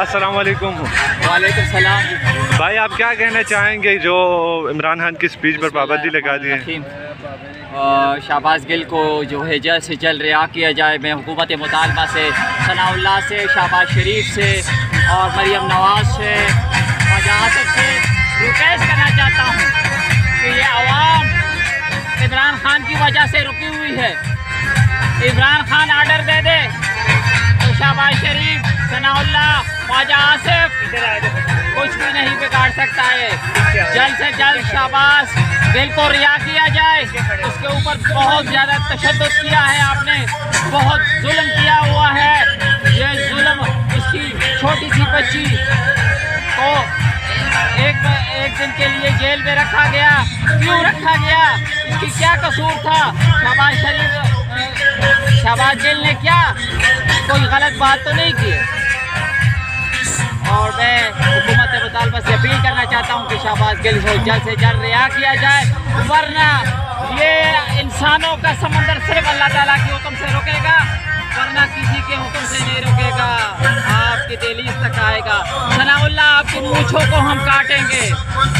السلام علیکم۔ وعلیکم السلام۔ بھائی آپ کیا کہنا چاہیں گے جو عمران خان کی سپیچ پر پابندی لگا دی ہے؟ شہباز گل کو جو ہے جلد سے جلد رہا کیا جائے۔ میں حکومت مطالبہ سے، ثناء اللہ سے، شہباز شریف سے اور مریم نواز سے اور آصف سے ریکویسٹ کرنا چاہتا ہوں کہ یہ عوام عمران خان کی وجہ سے رکی ہوئی ہے۔ عمران خان آرڈر دے دے تو شہباز شریف، ثناء اللہ، خواجہ آصف کچھ بھی نہیں بگاڑ سکتا ہے۔ جلد سے جلد شہباز گل کو رہا کیا جائے۔ اس کے اوپر بہت زیادہ تشدد کیا ہے آپ نے، بہت ظلم کیا ہوا ہے۔ یہ ظلم اس کی چھوٹی سی بچی کو ایک دن کے لیے جیل میں رکھا گیا۔ کیوں رکھا گیا؟ اس کی کیا قصور تھا؟ شہباز گل نے کیا کوئی غلط بات تو نہیں کی؟ اور میں حکومت مطالبہ سے اپیل کرنا چاہتا ہوں کہ شہباز گل کو جلد سے جلد رہا کیا جائے، ورنہ یہ انسانوں کا سمندر صرف اللہ تعالیٰ کے حکم سے رکے گا، ورنہ کسی کے حکم سے نہیں رکے گا، آپ کی دہلیز تک آئے گا۔ ثناء اللہ آپ کی مونچھوں کو ہم کاٹیں گے،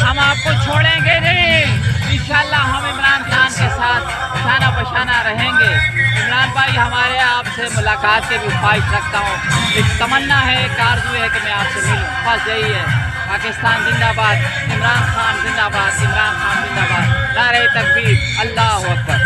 ہم آپ کو چھوڑیں گے نہیں۔ انشاءاللہ ہم عمران خان کے ساتھ شانہ بشانہ رہیں گے۔ عمران بھائی، ہمارے آپ سے ملاقات کے بھی خواہش رکھتا ہوں، ایک تمنا ہے، ایک آرزو ہے کہ میں آپ سے ملوں، بس یہی ہے۔ پاکستان زندہ باد، عمران خان زندہ باد، عمران خان زندہ باد، نعرہ تکبیر، اللہ اکبر۔